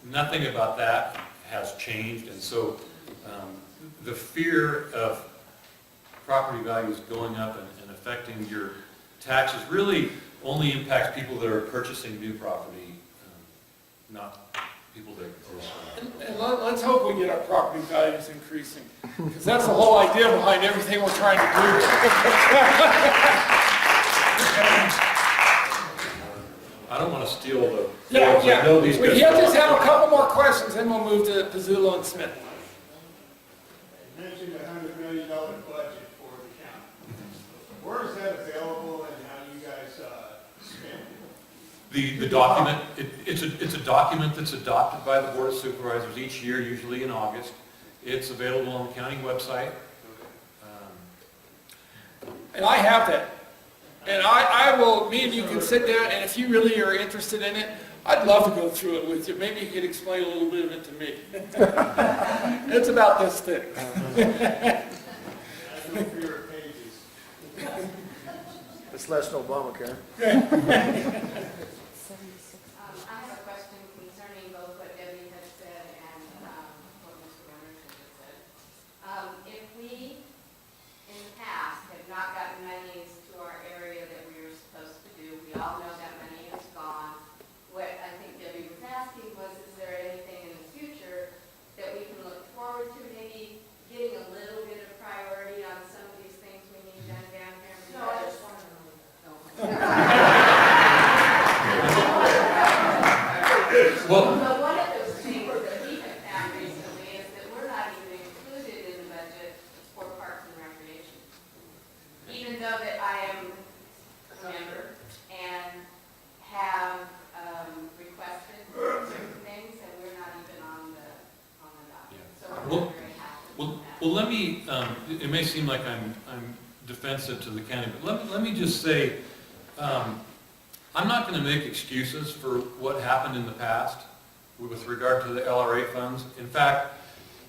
nothing about that has changed, and so the fear of property values going up and affecting your taxes really only impacts people that are purchasing new property, not people that are. And let's hope we get our property values increasing, because that's the whole idea behind everything we're trying to do. I don't want to steal the. Yeah, I know these guys. He'll just have a couple more questions, then we'll move to Pizzullo and Smith. You mentioned $100 million budget for the county. Where is that available and how do you guys spend it? The document, it's a document that's adopted by the Board of Supervisors each year, usually in August. It's available on the county website. And I have that. And I will, me and you can sit down, and if you really are interested in it, I'd love to go through it with you. Maybe you could explain a little bit of it to me. It's about this thick. I look for your pages. It's less than Obamacare. I have a question concerning both what Debbie had said and what Mr. Anderson had said. If we, in the past, have not gotten monies to our area that we were supposed to do, we all know that money is gone. What I think Debbie was asking was, is there anything in the future that we can look forward to, maybe getting a little bit of priority on some of these things we need done down here? No, I just want to know. Well, But one of those things that we have found recently is that we're not even included in the budget for parks and recreation. Even though that I am a member and have requested certain things, and we're not even on the document. So we're not very happy with that. well, let me, it may seem like I'm defensive to the county, but let me just say, I'm not going to make excuses for what happened in the past with regard to the LRA funds. In fact,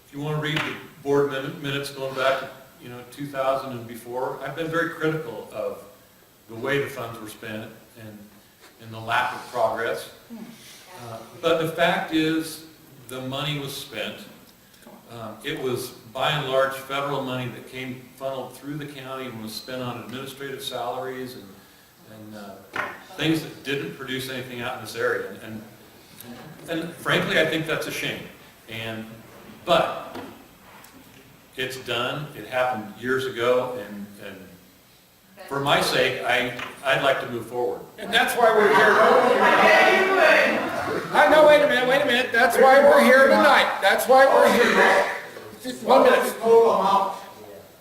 if you want to read the board minutes going back to 2000 and before, I've been very critical of the way the funds were spent and the lack of progress. But the fact is, the money was spent. It was by and large federal money that came funneled through the county and was spent on administrative salaries and things that didn't produce anything out in this area. And frankly, I think that's a shame. But it's done. It happened years ago, and for my sake, I'd like to move forward. And that's why we're here. I know, wait a minute. That's why we're here tonight. That's why we're here. Just 1 What was minute. the total amount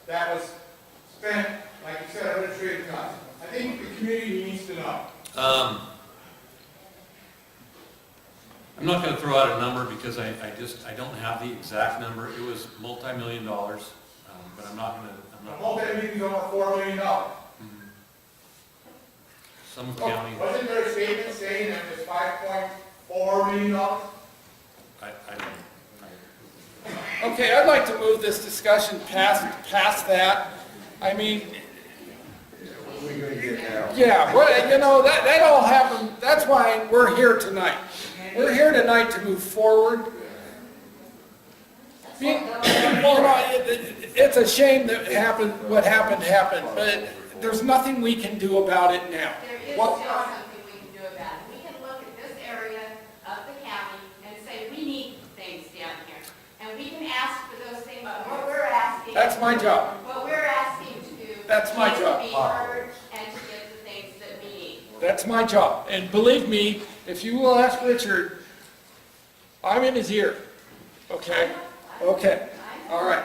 that was spent, like you said, administrative costs? I think the community needs to know. I'm not going to throw out a number because I don't have the exact number. It was multi-million dollars, but I'm not going to. The multi-million over $4 million. Some county. Wasn't there a statement saying that it was $5.4 million? I don't. Okay, I'd like to move this discussion past that. I mean, What are we gonna get now? yeah, well, that all happened. That's why we're here tonight. We're here tonight to move forward. It's a shame that what happened, but there's nothing we can do about it now. There is still something we can do about it. We can look at this area of the county and say, we need things down here. And we can ask for those things, but what we're asking. That's my job. What we're asking to do. That's my job. Is to be heard and to get the things that we need. That's my job. And believe me, if you will ask Richard, I'm in his ear. Okay? Okay. All right.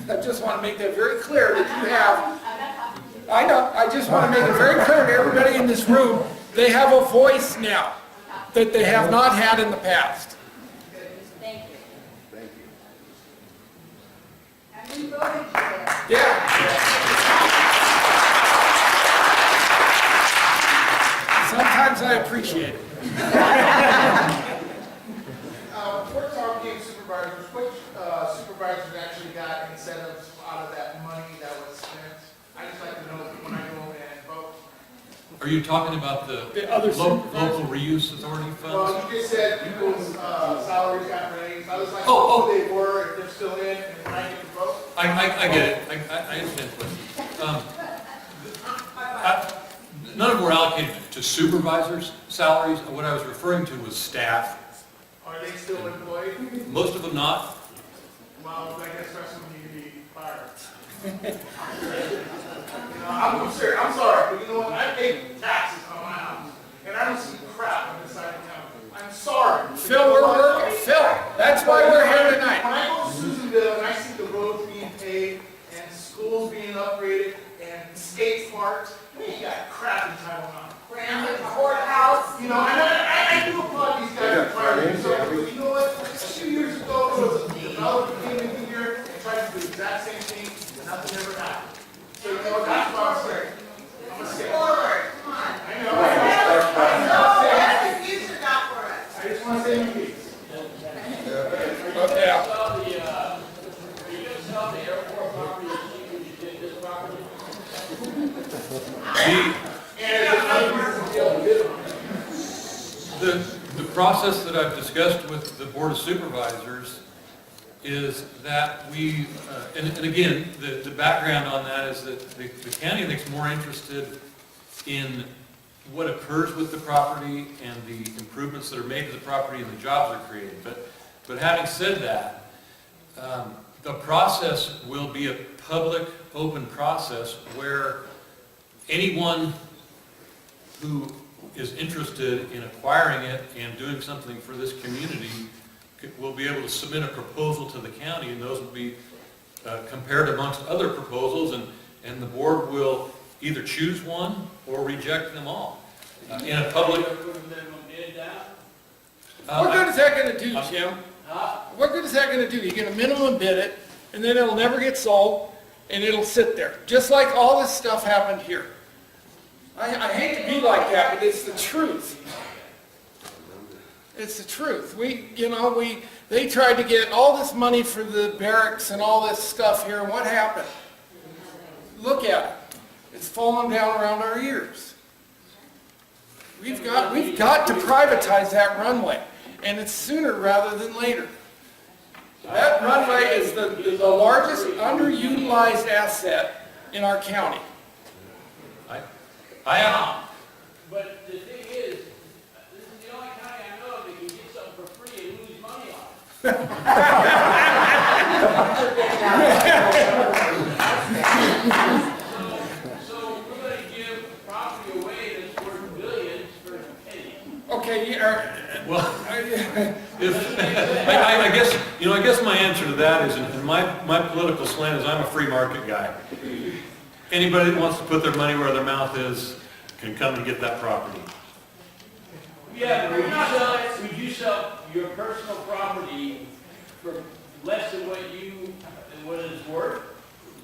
I just want to make that very clear that you have. I'm not talking to you. I know, I just want to make it very clear to everybody in this room, they have a voice now that they have not had in the past. Thank you. Thank you. Have you voted for that? Yeah. Sometimes I appreciate it. We're talking supervisors. Which supervisors actually got incentives out of that money that was spent? I just like to know when I go and vote. Are you talking about the The other local supervisor? reuse authority Well, funds? you just said people's salaries got raised. I was like, Oh, who they were, if they're still in, and when I get the vote. I get it, I understand the question. None of them were allocated to supervisors' salaries. What I was referring to was staff. Are they still employed? Most of them not. Well, I guess that's when you need to be fired. I'm serious, I'm sorry, but you know what, I pay taxes on my house, and I don't see crap on this side of town. I'm sorry. Phil, we're working, Phil, that's why we're here tonight. When I go to Susanville and I see the roads being paved, and schools being upgraded, and skate parks, we ain't got crap in Taiwan. Brandon, courthouse. You know, and I do applaud these guys for trying to do something, but you know what? A few years ago, there was a developer came in here and tried to do the exact same thing, and nothing ever happened. So, you know, that's what I'm saying. I'm gonna say. Forward, come on. I know. What excuse you got for us? I just wanna say my piece. Okay. The process that I've discussed with the Board of Supervisors is that we, and again, the background on that is that the county, I think, is more interested in what occurs with the property and the improvements that are made to the property and the jobs are created. But having said that, the process will be a public, open process where anyone who is interested in acquiring it and doing something for this community will be able to submit a proposal to the county, and those will be compared amongst other proposals, and the board will either choose one or reject them all in a public. What good is that gonna do, Jim? What good is that gonna do? You get a minimum bid it, and then it'll never get sold, and it'll sit there. Just like all this stuff happened here. I hate to be like that, but it's the truth. It's the truth. They tried to get all this money for the barracks and all this stuff here, and what happened? Look at it. It's falling down around our ears. We've got to privatize that runway, and it's sooner rather than later. That runway is the largest underutilized asset in our county. I have, But the thing is, this is the only county I know that can get something for free and lose money on it. So we're going to give property away that's worth billions for pennies. Okay, well, I guess, I guess my answer to that is, and my political slant is I'm a free market guy. Anybody that wants to put their money where their mouth is can come and get that property. Yeah, but would you sell your personal property for less than what it's worth?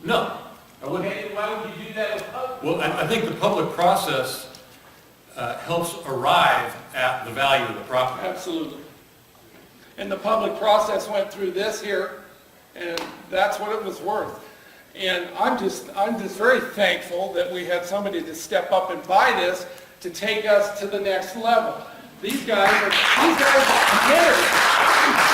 No, I wouldn't. Okay, then why would you do that with public? Well, I think the public process helps arrive at the value of the property. absolutely. And the public process went through this here, and that's what it was worth. And I'm just very thankful that we had somebody to step up and buy this to take us to the next level. These guys are committed.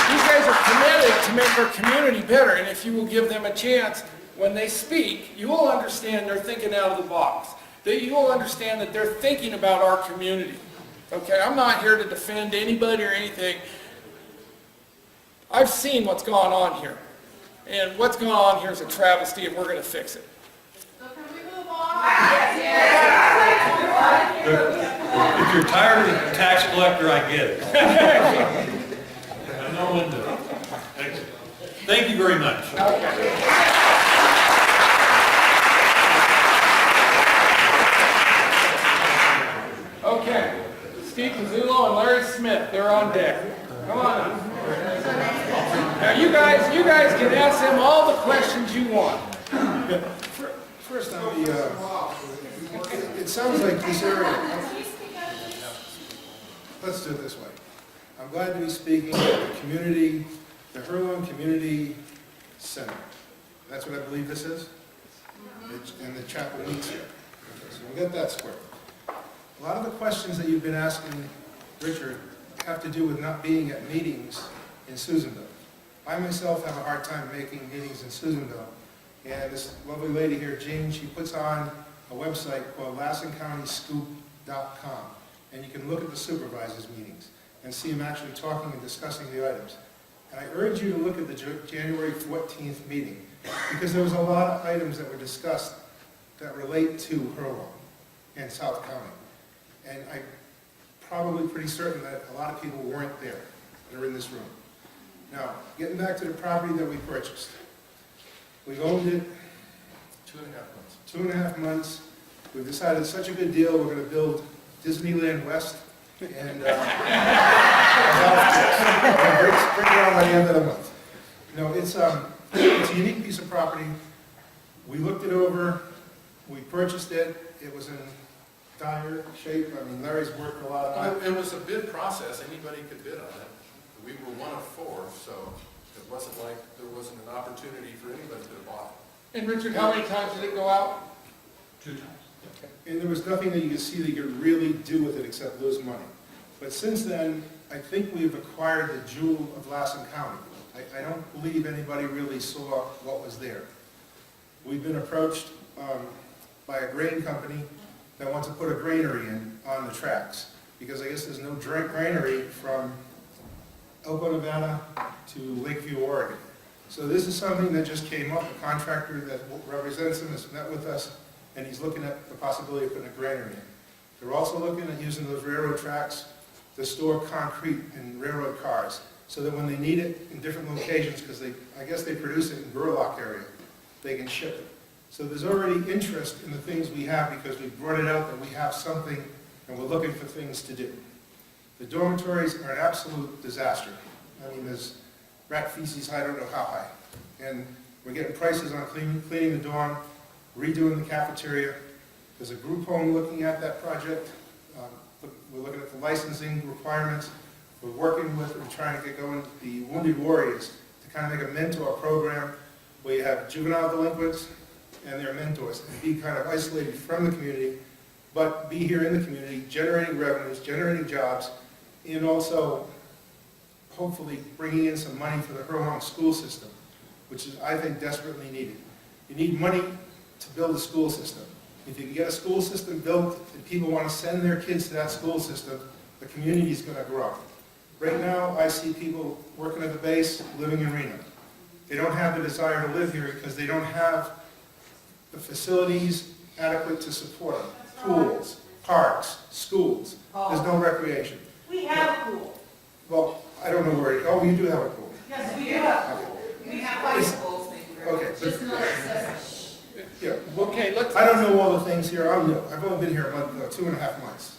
These guys are committed to make our community better. And if you will give them a chance, when they speak, you will understand they're thinking out of the box. That you will understand that they're thinking about our community. Okay, I'm not here to defend anybody or anything. I've seen what's gone on here. And what's going on here is a travesty, and we're going to fix it. So can we move on? If you're tired of the tax collector, I get it. I know when to. Thank you very much. Okay, Steve Pizzulo and Larry Smith, they're on deck. Come on up. Now you guys can ask them all the questions you want. First on the, it sounds like this area, let's do it this way. I'm glad to be speaking at the community, the Herlong Community Center. That's what I believe this is? And the chapel meets here. Okay, so we'll get that square. A lot of the questions that you've been asking Richard have to do with not being at meetings in Susanville. I myself have a hard time making meetings in Susanville, and this lovely lady here, Jean, she puts on a website called LassonCountyScoop.com, and you can look at the supervisors' meetings and see them actually talking and discussing the items. And I urge you to look at the January 14th meeting, because there was a lot of items that were discussed that relate to Herlong and South County. And I'm probably pretty certain that a lot of people weren't there that are in this room. Now, getting back to the property that we purchased. We've owned it 2.5 months. 2.5 months. We've decided it's such a good deal, we're going to build Disneyland West and bring it on by the end of the month. You know, it's a unique piece of property. We looked it over, we purchased it, it was in dire shape. I mean, Larry's worked a lot on it. It was a bid process, anybody could bid on it. We were one of 4, so it wasn't like there wasn't an opportunity for anybody to bought it. And Richard, how many times did it go out? 2 times. And there was nothing that you could see that you could really do with it except lose money. But since then, I think we've acquired the jewel of Lassen County. I don't believe anybody really saw what was there. We've been approached by a grain company that wants to put a granary in on the tracks, because I guess there's no granary from Elko, Nevada to Lakeview, Oregon. So this is something that just came up. A contractor that represents him has met with us, and he's looking at the possibility of putting a granary in. They're also looking at using those railroad tracks to store concrete in railroad cars, so that when they need it in different locations, because I guess they produce it in Burlock area, they can ship it. So there's already interest in the things we have, because we brought it out that we have something, and we're looking for things to do. The dormitories are an absolute disaster. I mean, there's rat feces, I don't know how high. And we're getting prices on cleaning the dorm, redoing the cafeteria. There's a group home looking at that project. We're looking at the licensing requirements. We're working with and trying to get going the Wounded Warriors to kind of make a mentor program where you have juvenile delinquents and their mentors, and be kind of isolated from the community, but be here in the community, generating revenues, generating jobs, and also hopefully bringing in some money for the Herlong school system, which is, I think, desperately needed. You need money to build a school system. If you can get a school system built and people want to send their kids to that school system, the community is going to grow. Right now, I see people working at the base, living in Reno. They don't have the desire to live here because they don't have the facilities adequate to support them. Pools, parks, schools. There's no recreation. We have a pool. Well, I don't know where, oh, you do have a pool. Yes, we do have a pool. We have bicycles, thank you very much. Okay, Just but, another accessory. yeah, Okay, let's. I don't know all the things here, I'm new, I've only been here a month, 2.5 months.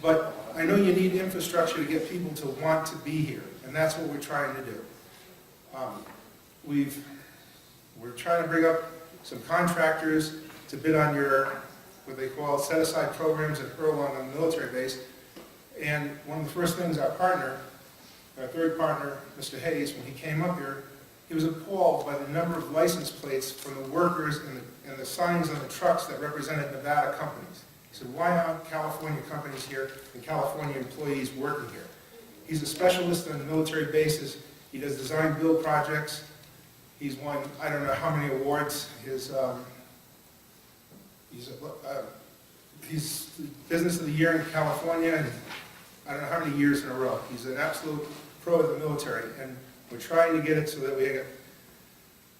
But I know you need infrastructure to get people to want to be here, and that's what we're trying to do. We're trying to bring up some contractors to bid on your, what they call set-aside programs at Herlong on the military base. And one of the first things our third partner, Mr. Hayes, when he came up here, he was appalled by the number of license plates from the workers and the signs on the trucks that represented Nevada companies. He said, why aren't California companies here and California employees working here? He's a specialist on military bases. He does design build projects. He's won, I don't know how many awards. He's Business of the Year in California, and I don't know how many years in a row. He's an absolute pro of the military, and we're trying to get it so that we get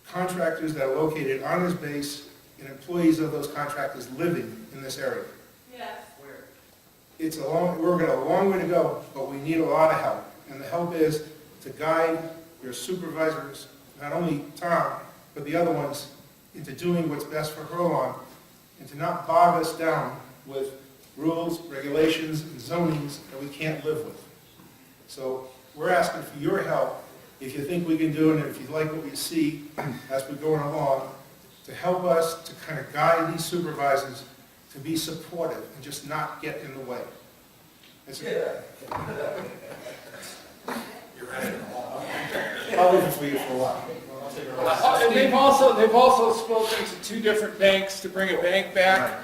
contractors that are located on his base and employees of those contractors living in this area. Yes. We're got a long way to go, but we need a lot of help. And the help is to guide your supervisors, not only Tom, but the other ones, into doing what's best for Herlong, and to not bog us down with rules, regulations, and zonings that we can't live with. So we're asking for your help, if you think we can do it, and if you like what we see as we're going along, to help us to kind of guide these supervisors to be supportive and just not get in the way. I'll leave it for you for a while. And they've also spoken to 2 different banks to bring a bank back.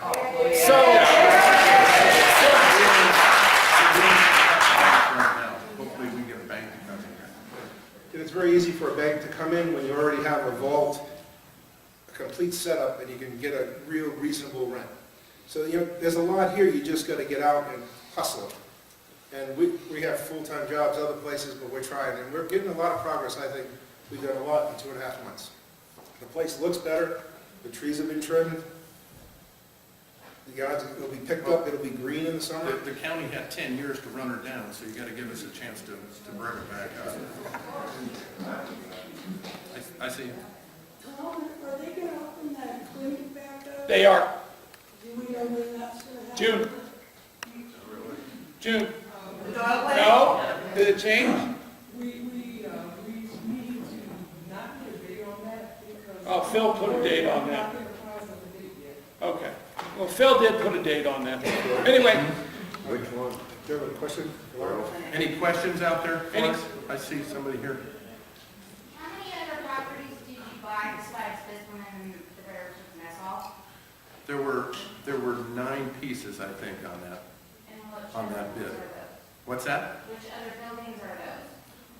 And it's very easy for a bank to come in when you already have a vault, a complete setup, and you can get a real reasonable rent. So, there's a lot here, you just gotta get out and hustle. And we have full-time jobs other places, but we're trying, and we're getting a lot of progress. I think we've done a lot in 2.5 months. The place looks better, the trees have been trimmed, the yards will be picked up, it'll be green in the summer. The county had 10 years to run her down, so you gotta give us a chance to bring her back up. I see. Tom, are they gonna open that clinic back up? They are, Do we know when that's gonna happen? June. June. No. No? Did it change? We need to not put a date on that because. Oh, Phil put a date on that. We're not gonna finalize the date yet. Okay. Well, Phil did put a date on that. Anyway, Which one? Do you have a question? Laura? Any questions out there for Any- us? I see somebody here. How many other properties did you buy besides this one and the Barracks with Mess Hall? There were 9 pieces, I think, on that. And which On other that buildings bid. are those? What's that? Which other buildings are those?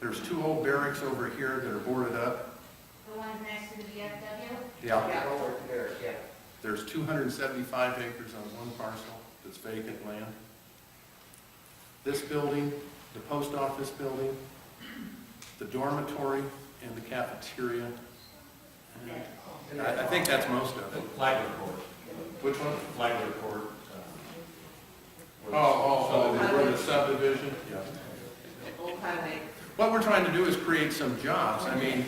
There's 2 old barracks over here that are boarded up. The ones next to the VFW? Yeah. There's 275 acres on one parcel that's vacant land. This building, the post office building, the dormitory, and the cafeteria. And I think that's most of it. Flagler Court. Which one? Flagler Court. Where the subdivision? Yeah. Old Highway. What we're trying to do is create some jobs. I mean,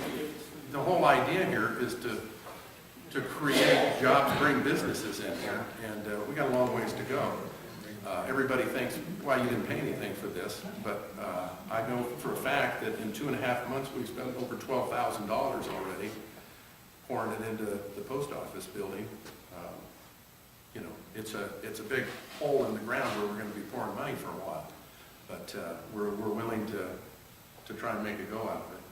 the whole idea here is to create jobs, bring businesses in here, and we got a long ways to go. Everybody thinks, why you didn't pay anything for this, but I know for a fact that in 2.5 months, we've spent over $12,000 already pouring it into the post office building. It's a big hole in the ground where we're going to be pouring money for a while, but we're willing to try and make a go out of it.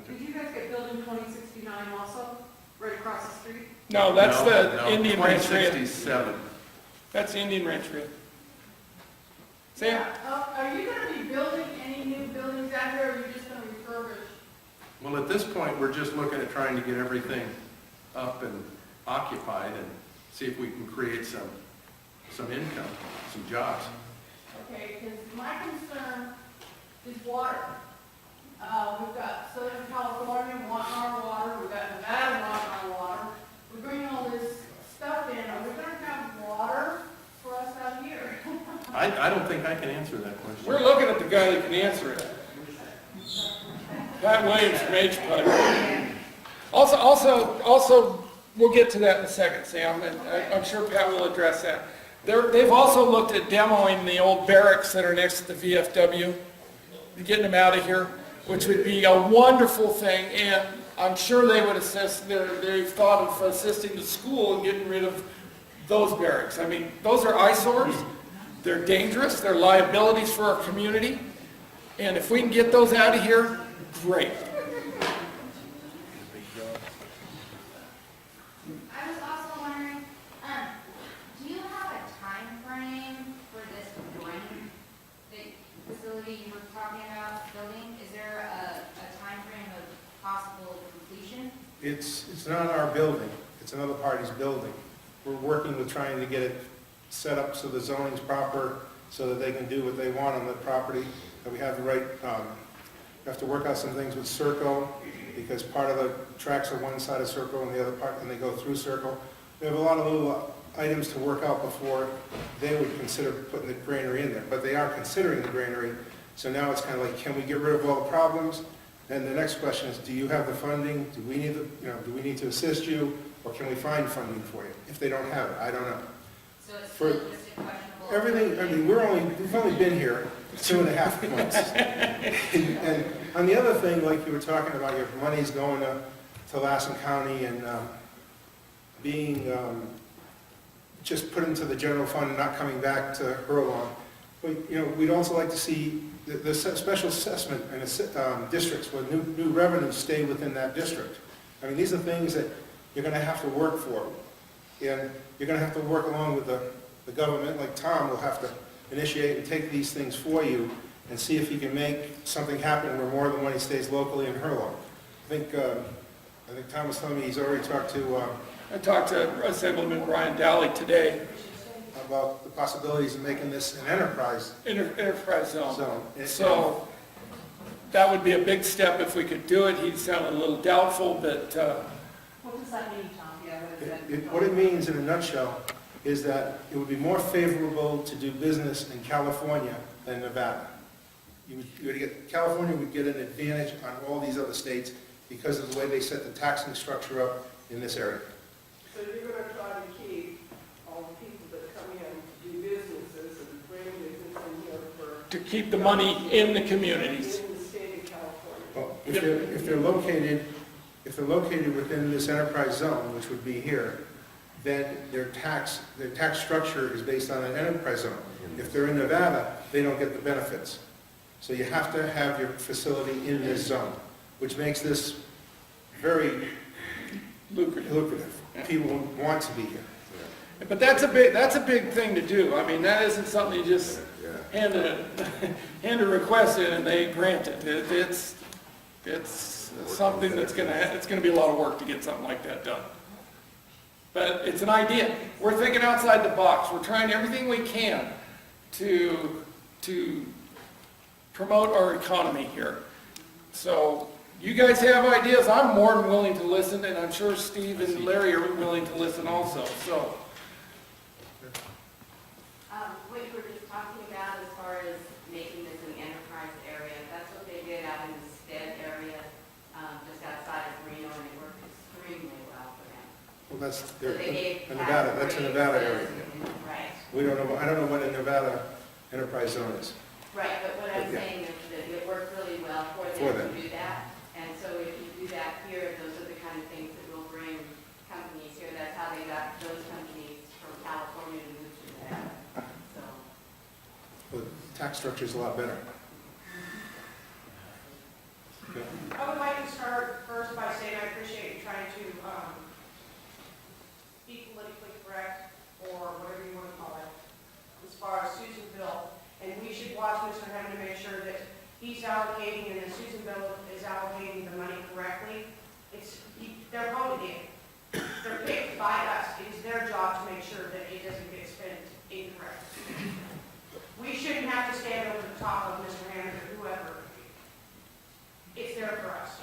Okay. Did you guys get building 2069 also, right across the street? no, that's No, the Indian Ranch Inn. 2067. That's the Indian Ranch Inn. Sam? Are you gonna be building any new buildings out here, or are you just gonna refurbish? Well, at this point, we're just looking at trying to get everything up and occupied and see if we can create some income, some jobs. Okay, because my concern is water. We've got Southern California wanting our water, we've got Nevada wanting our water. We're bringing all this stuff in, are we gonna have water for us out here? I don't think I can answer that question. We're looking at the guy that can answer it. Pat Williams from HPUD. Also, we'll get to that in a second, Sam, and I'm sure Pat will address that. They've also looked at demoing the old barracks that are next to the VFW, getting them out of here, which would be a wonderful thing, and I'm sure they would assist, they've thought of assisting the school in getting rid of those barracks. I mean, those are eyesores, they're dangerous, they're liabilities for our community, and if we can get those out of here, great. I was also wondering, do you have a time frame for this one, the facility you were talking about building? Is there a time frame of possible completion? It's not our building, it's another party's building. We're working with trying to get it set up so the zoning's proper, so that they can do what they want on the property, that we have the right, we have to work out some things with Circle, because part of the tracks are one side of Circle and the other part, and they go through Circle. We have a lot of little items to work out before they would consider putting the granary in there, but they are considering the granary, so now it's kind of like, can we get rid of all the problems? Then the next question is, do you have the funding? Do we need do we need to assist you, or can we find funding for you? If they don't have it, I don't know. So it's For still listed questionable? Everything, I mean, we've only been here 2.5 months. And on the other thing, like you were talking about, your money's going to Lassen County and being just put into the general fund and not coming back to Herlong. We'd also like to see the special assessment and districts where new revenues stay within that district. I mean, these are things that you're going to have to work for. And you're going to have to work along with the government, like Tom will have to initiate and take these things for you and see if he can make something happen where more of the money stays locally in Herlong. I think Tom was telling me he's already talked to, I talked to Assemblyman Brian Dowley today, about the possibilities of making this an enterprise enterprise zone. zone. So that would be a big step if we could do it. He sounded a little doubtful, but What does that mean, Tom? Yeah, what does that mean? What it means in a nutshell is that it would be more favorable to do business in California than Nevada. California would get an advantage on all these other states because of the way they set the taxing structure up in this area. So you're gonna try to keep all the people that come in to do businesses and bring business in here for. to keep the money in the communities. In the state of California. Well, if they're located within this enterprise zone, which would be here, then their tax structure is based on an enterprise zone. If they're in Nevada, they don't get the benefits. So you have to have your facility in this zone, which makes this very lucrative. People want to be here. But that's a big thing to do. I mean, that isn't something you just hand a request in and they grant it. It's something that's it's gonna be a lot of work to get something like that done. But it's an idea. We're thinking outside the box. We're trying everything we can to promote our economy here. So you guys have ideas, I'm more than willing to listen, and I'm sure Steve and Larry are willing to listen also, so. What you were just talking about as far as making this an enterprise area, that's what they did out in the Stead area, just outside of Reno, and it worked extremely well for them. Well, that's So they gave Nevada, that's a Nevada area. Right, I don't know what a Nevada enterprise zone is. right, but what I'm Yeah. saying is that it worked really well for For them them. to do that. And so if you do that here, those are the kind of things that will bring companies here. That's how they got those companies from California to move to Nevada. So, The tax structure is a lot better. Okay. I would like to start first by saying I appreciate you trying to be politically correct, or whatever you want to call it, as far as Susanville. And we should watch Mr. Hammond to make sure that he's allocating and that Susanville is allocating the money correctly. They're voted in. They're picked by us. It is their job to make sure that it doesn't get spent incorrectly. We shouldn't have to stand over the top of Mr. Hammond or whoever. It's there for us.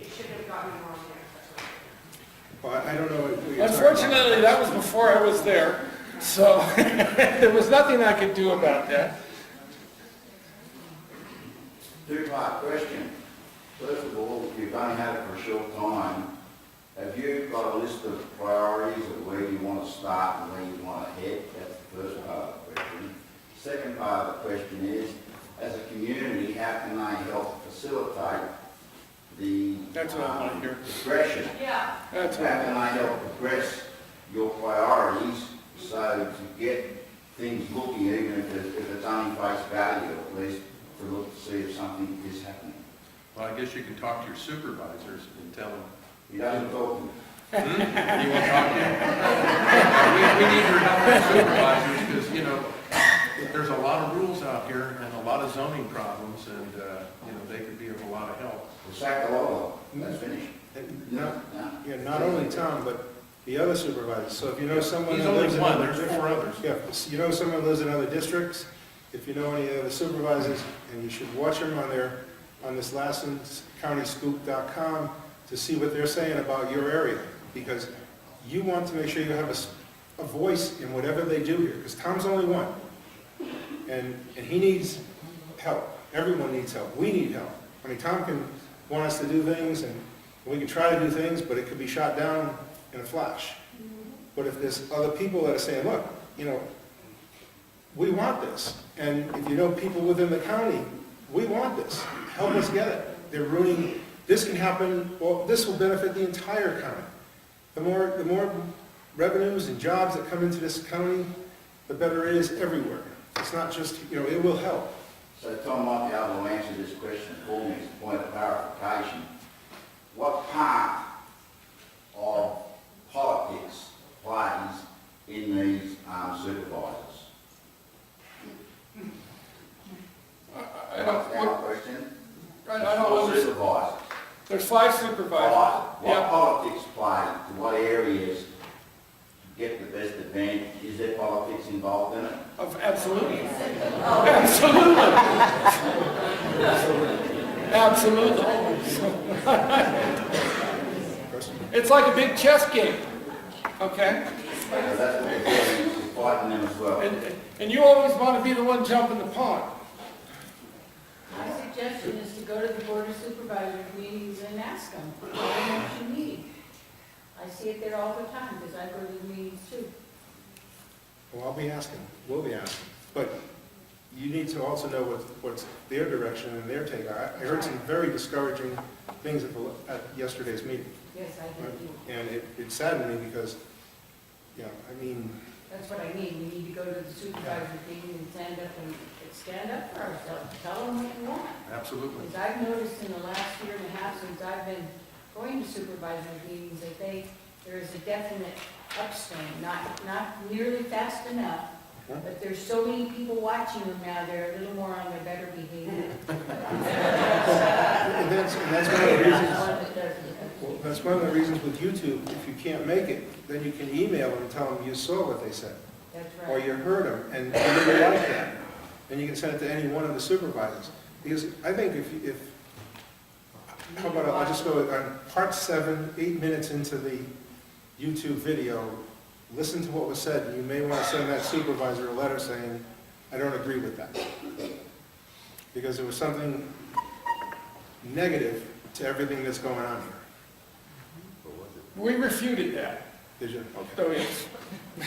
It shouldn't have gotten wrong there. That's what I think. Well, I don't know what you're talking about. Unfortunately, that was before I was there, so there was nothing I could do about that. Two-part question. First of all, you've only had it for a short time. Have you got a list of priorities of where you want to start and where you want to head? That's the first part of the question. Second part of the question is, as a community, how can they help facilitate the That's what I want to hear. progression? Yeah, That's How what can they help progress your priorities so to get things looking, even if it's only face value, at least to look to see if something is happening? Well, I guess you can talk to your supervisors and tell them. He doesn't talk to me. You want to talk to them? We need your help with supervisors because, there's a lot of rules out here and a lot of zoning problems and, they could be of a lot of help. We'll sack a lot of them. That's finished. Not only Tom, but the other supervisors. So if you know someone He's that lives only in one, other there's 4 others. Yeah, you know someone lives in other districts, if you know any other supervisors, and you should watch them on this LassonCountyScoop.com to see what they're saying about your area, because you want to make sure you have a voice in whatever they do here, because Tom's only one, and he needs help. Everyone needs help. We need help. I mean, Tom can want us to do things, and we can try to do things, but it could be shot down in a flash. But if there's other people that are saying, look, we want this, and if you know people within the county, we want this, help us get it. They're ruining, this can happen, well, this will benefit the entire county. The more revenues and jobs that come into this county, the better it is everywhere. It's not just, it will help. So Tom might be able to answer this question for me as a point of clarification. What part of politics plays in these supervisors? There's 5 supervisors. What Yeah. politics apply to what areas to get the best advantage? Is there politics involved in it? Absolutely. Absolutely. Absolutely. It's like a big chess game, okay? So that's what they're doing, is fighting them as well. And you always want to be the one jumping the pond. My suggestion is to go to the Board of Supervisors meetings and ask them, what you need. I see it there all the time, because I go to the meetings too. Well, I'll be asking, we'll be asking. But you need to also know what's their direction and their take. I heard some very discouraging things at yesterday's meeting. Yes, I do too. And it saddened me because, I mean, That's what I mean, we need to go to the supervisor meeting and stand up for ourselves, tell them what we want. Absolutely. Because I've noticed in the last year and a half since I've been going to supervisor meetings that there is a definite upswing, not nearly fast enough, but there's so many people watching them now, they're a little more on their better behavior. and that's one of the reasons. Well, that's one of the reasons with YouTube, if you can't make it, then you can email them and tell them you saw what they said. That's Or right. you heard them, and you really like that. And you can send it to any one of the supervisors. Because I think how about, I'll just go on part 7, 8 minutes into the YouTube video, listen to what was said, and you may want to send that supervisor a letter saying, I don't agree with that. Because there was something negative to everything that's going on here. We refuted that. Did you? Okay. So yes.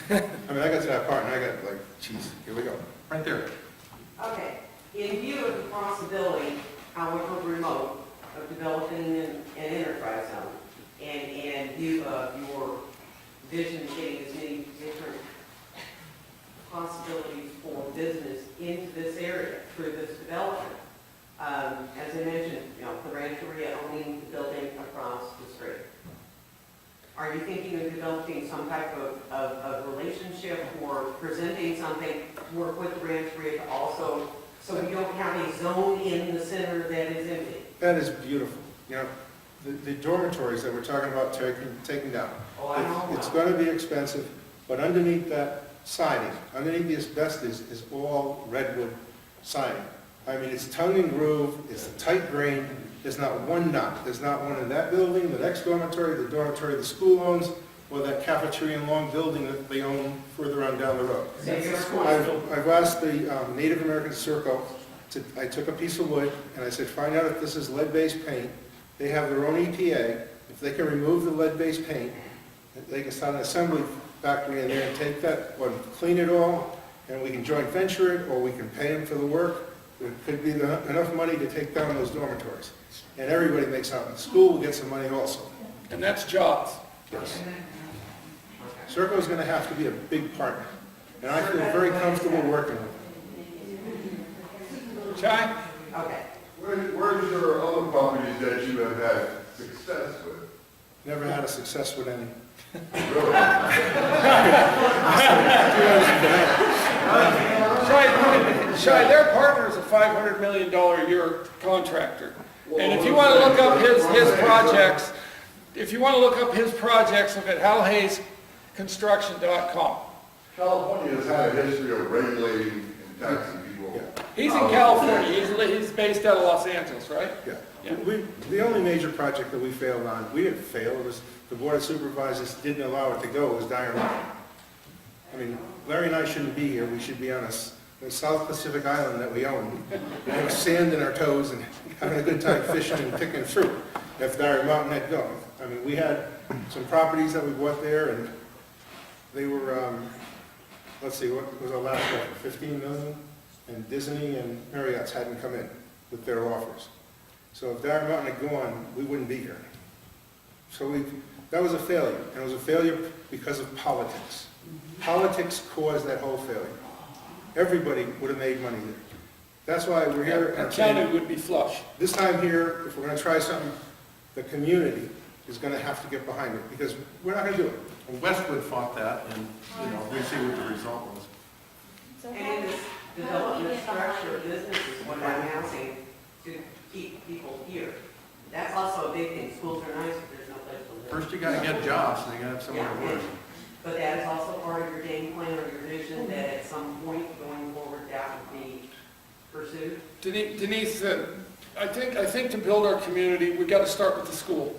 I mean, I got to that part, and I got like, geez, here we go. Right there. Okay, in view of the possibility, however remote, of developing an enterprise zone, and in view of your vision of getting as many different possibilities for business into this area through this development, as I mentioned, the Rancheria owning the building across the street. Are you thinking of developing some type of relationship or presenting something to work with the Rancheria to also, so we don't have a zone in the center that is empty? That is beautiful. The dormitories that we're talking about taking down. Oh, I know. It's going to be expensive, but underneath that siding, underneath the asbestos is all redwood siding. I mean, it's tongue and groove, it's a tight grain, there's not one knot. There's not one in that building, the next dormitory, the dormitory the school owns, or that cafeteria and long building that they own further on down the road. I've asked the Native American Circle, I took a piece of wood and I said, find out if this is lead-based paint. They have their own EPA. If they can remove the lead-based paint, they can start an assembly factory in there and take that, or clean it all, and we can joint venture it, or we can pay them for the work. There could be enough money to take down those dormitories. And everybody makes out. The school will get some money also. And that's jobs. Yes. Serco's going to have to be a big partner. And I feel very comfortable working with them. Chai? Okay. Where's your other properties that you have had success with? Never had a success with any. Really? Shai, their partner is a $500 million a year contractor. And if you want to look up his projects, look at halhaysconstruction.com. California has had a history of regulating and taxing people. He's in California, he's based out of Los Angeles, right? Yeah. Yeah. The only major project that we failed on, we didn't fail, it was the Board of Supervisors didn't allow it to go, was Dyer Mountain. I mean, Larry and I shouldn't be here, we should be on a South Pacific island that we own. We have sand in our toes and having a good time fishing and picking fruit, if Dyer Mountain had gone. I mean, we had some properties that we bought there, and they were, let's see, what was our last one, 15 million? And Disney and Marriott's hadn't come in with their offers. So if Dyer Mountain had gone, we wouldn't be here. So that was a failure, and it was a failure because of politics. Politics caused that whole failure. Everybody would have made money there. That's why we're here. The county would be flush. This time here, if we're going to try something, the community is going to have to get behind it, because we're not going to do it. Well, Westwood fought that, and, we see what the result was. So And in this development structure of businesses, what about housing to keep people here? That's also a big thing. Schools are nice if there's no place to live. First you gotta get jobs, and you gotta have somewhere to work. But that is also part of your game plan or your vision that at some point going forward that would be pursued. Denise, I think to build our community, we got to start with the school.